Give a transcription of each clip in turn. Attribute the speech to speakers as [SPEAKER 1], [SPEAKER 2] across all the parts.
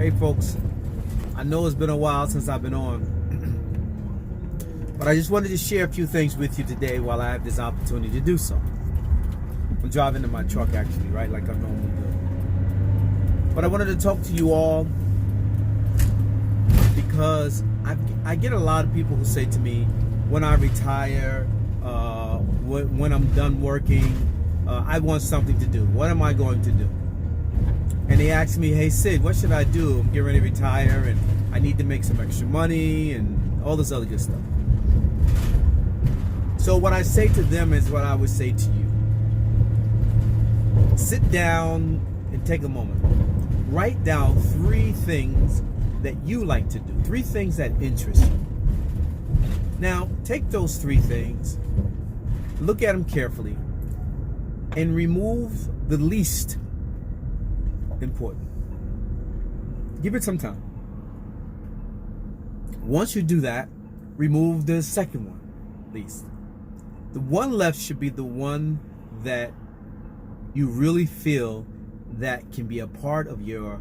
[SPEAKER 1] Hey folks, I know it's been a while since I've been on, but I just wanted to share a few things with you today while I have this opportunity to do so. I'm driving in my truck actually, right, like I normally do. But I wanted to talk to you all because I get a lot of people who say to me, when I retire, when I'm done working, I want something to do. What am I going to do? And they ask me, hey Sid, what should I do? I'm getting ready to retire and I need to make some extra money and all this other good stuff. So what I say to them is what I would say to you. Sit down and take a moment. Write down 3 things that you like to do. 3 things that interest you. Now, take those 3 things, look at them carefully, and remove the least important. Give it some time. Once you do that, remove the second one, least. The one left should be the one that you really feel that can be a part of your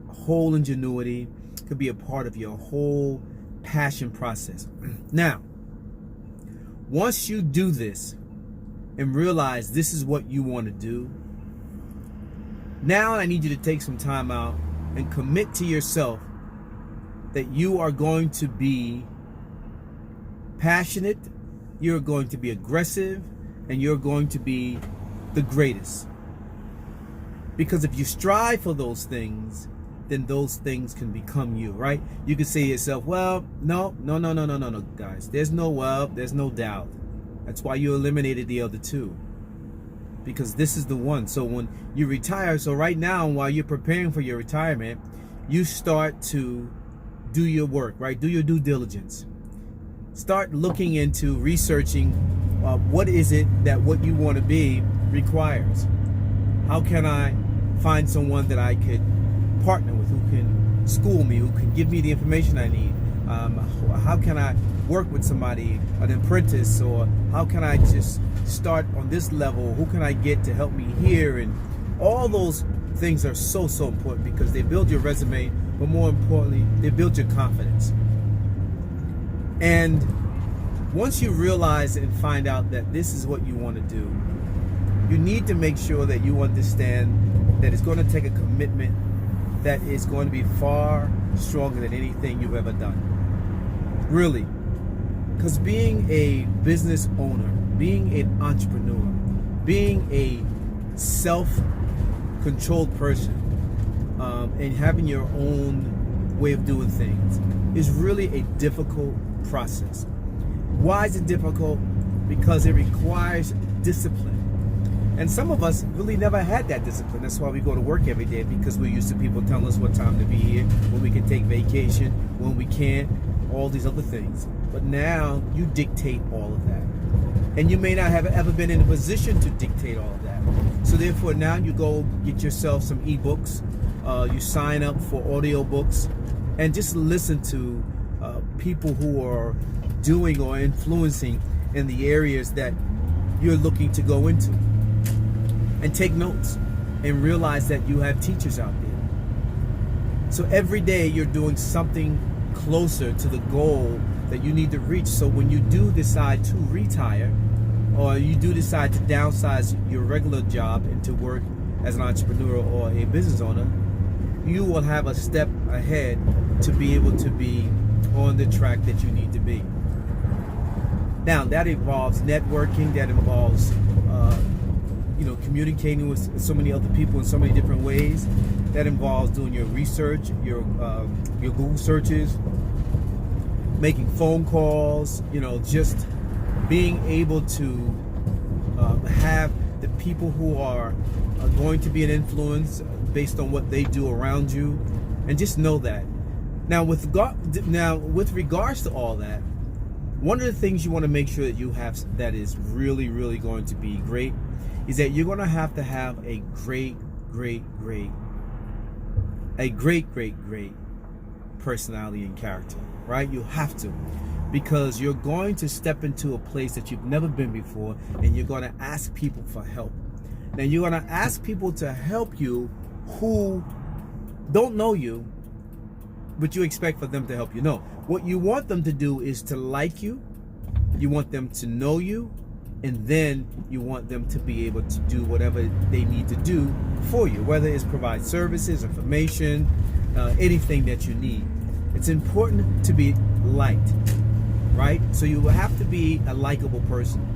[SPEAKER 1] whole ingenuity, could be a part of your whole passion process. Now, once you do this and realize this is what you want to do, now I need you to take some time out and commit to yourself that you are going to be passionate, you're going to be aggressive, and you're going to be the greatest. Because if you strive for those things, then those things can become you, right? You can say to yourself, well, no, guys. There's no doubt. That's why you eliminated the other 2. Because this is the one. So when you retire, so right now while you're preparing for your retirement, you start to do your work, right? Do your due diligence. Start looking into researching what is it that what you want to be requires. How can I find someone that I could partner with, who can school me, who can give me the information I need? How can I work with somebody, an apprentice, or how can I just start on this level? Who can I get to help me here? And all those things are so important because they build your resume, but more importantly, they build your confidence. And once you realize and find out that this is what you want to do, you need to make sure that you understand that it's going to take a commitment that is going to be far stronger than anything you've ever done. Really. Because being a business owner, being an entrepreneur, being a self-controlled person, and having your own way of doing things is really a difficult process. Why is it difficult? Because it requires discipline. And some of us really never had that discipline. That's why we go to work every day, because we're used to people telling us what time to be here, when we can take vacation, when we can't, all these other things. But now you dictate all of that. And you may not have ever been in a position to dictate all of that. So therefore now you go get yourself some ebooks, you sign up for audiobooks, and just listen to people who are doing or influencing in the areas that you're looking to go into. And take notes and realize that you have teachers out there. So every day you're doing something closer to the goal that you need to reach. So when you do decide to retire, or you do decide to downsize your regular job and to work as an entrepreneur or a business owner, you will have a step ahead to be able to be on the track that you need to be. Now that involves networking, that involves communicating with so many other people in so many different ways. That involves doing your research, your Google searches, making phone calls, just being able to have the people who are going to be an influence based on what they do around you, and just know that. Now with regards to all that, one of the things you want to make sure that you have that is really, really going to be great is that you're going to have a great personality and character, right? You have to, because you're going to step into a place that you've never been before, and you're going to ask people for help. Now you're going to ask people to help you who don't know you, but you expect for them to help you. No, what you want them to do is to like you. You want them to know you, and then you want them to be able to do whatever they need to do for you, whether it's provide services, information, anything that you need. It's important to be liked, right? So you will have to be a likable person.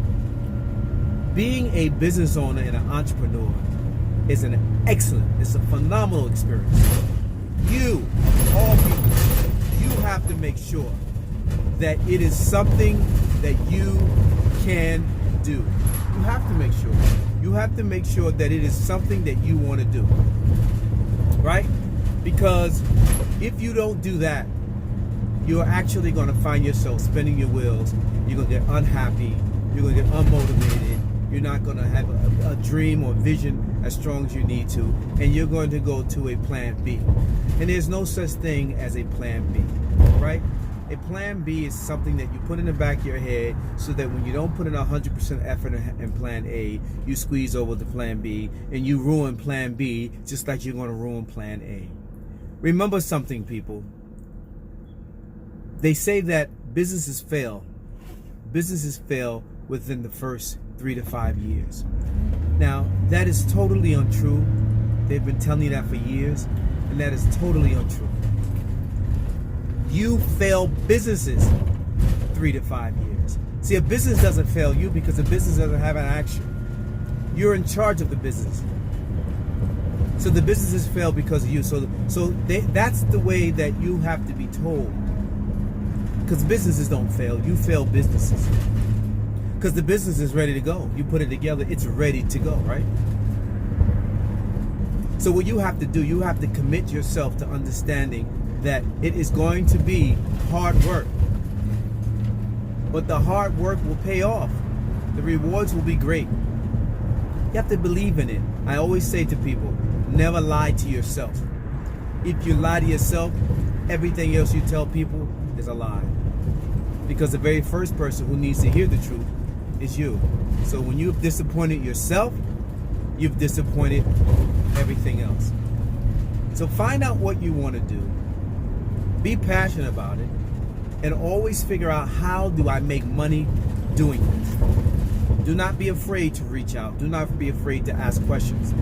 [SPEAKER 1] Being a business owner and an entrepreneur is it's a phenomenal experience. You, of all people, you have to make sure that it is something that you can do. You have to make sure. You have to make sure that it is something that you want to do, right? Because if you don't do that, you're actually going to find yourself spinning your wheels. You're going to get unhappy. You're going to get unmotivated. You're not going to have a dream or vision as strong as you need to. And you're going to go to a plan B. And there's no such thing as a plan B, right? A plan B is something that you put in the back of your head so that when you don't put in 100% effort in plan A, you squeeze over to plan B and you ruin plan B just like you're going to ruin plan A. Remember something, people. They say that businesses fail. Businesses fail within the first 3 to 5 years. Now, that is totally untrue. They've been telling you that for years, and that is totally untrue. You fail businesses 3 to 5 years. See, a business doesn't fail you because the business doesn't have an action. You're in charge of the business. So the businesses fail because of you. That's the way that you have to be told. Because businesses don't fail. You fail businesses. Because the business is ready to go. You put it together, it's ready to go, right? So what you have to do, you have to commit yourself to understanding that it is going to be hard work. But the hard work will pay off. The rewards will be great. You have to believe in it. I always say to people, never lie to yourself. If you lie to yourself, everything else you tell people is a lie. Because the very first person who needs to hear the truth is you. So when you've disappointed yourself, you've disappointed everything else. So find out what you want to do. Be passionate about it, and always figure out, how do I make money doing this? Do not be afraid to reach out. Do not be afraid to ask questions.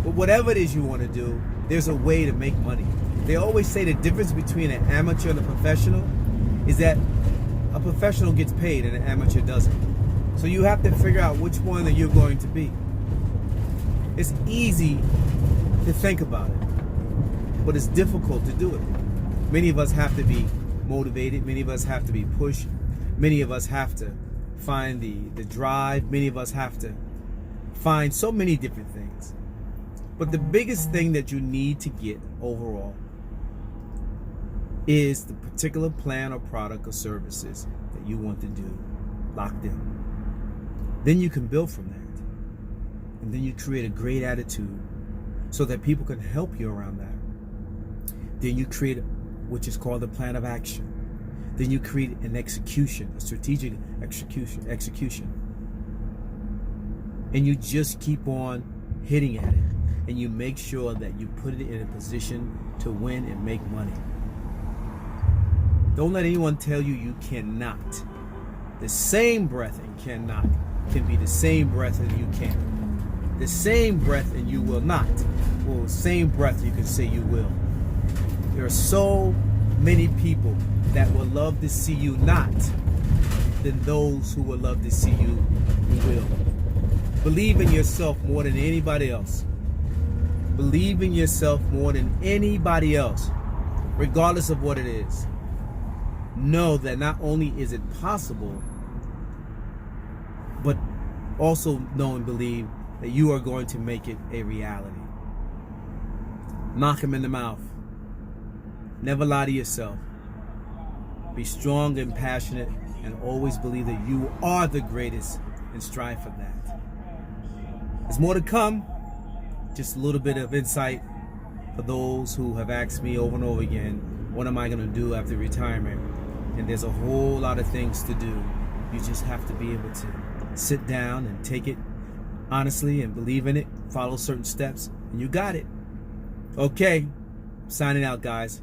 [SPEAKER 1] But whatever it is you want to do, there's a way to make money. They always say the difference between an amateur and a professional is that a professional gets paid and an amateur doesn't. So you have to figure out which one that you're going to be. It's easy to think about it, but it's difficult to do it. Many of us have to be motivated. Many of us have to be pushed. Many of us have to find the drive. Many of us have to find so many different things. But the biggest thing that you need to get overall is the particular plan or product or services that you want to do locked in. Then you can build from that. And then you create a great attitude so that people can help you around that. Then you create which is called the plan of action. Then you create an execution, a strategic execution. And you just keep on hitting at it. And you make sure that you put it in a position to win and make money. Don't let anyone tell you you cannot. The same breath and cannot can be the same breath and you can. The same breath and you will not. Or the same breath you can say you will. There are so many people that will love to see you not than those who will love to see you will. Believe in yourself more than anybody else. Believe in yourself more than anybody else, regardless of what it is. Know that not only is it possible, but also know and believe that you are going to make it a reality. Knock him in the mouth. Never lie to yourself. Be strong and passionate, and always believe that you are the greatest, and strive for that. There's more to come. Just a little bit of insight for those who have asked me over and over again, what am I going to do after retirement? And there's a whole lot of things to do. You just have to be able to sit down and take it honestly and believe in it, follow certain steps, and you got it. Okay, Signing out, guys.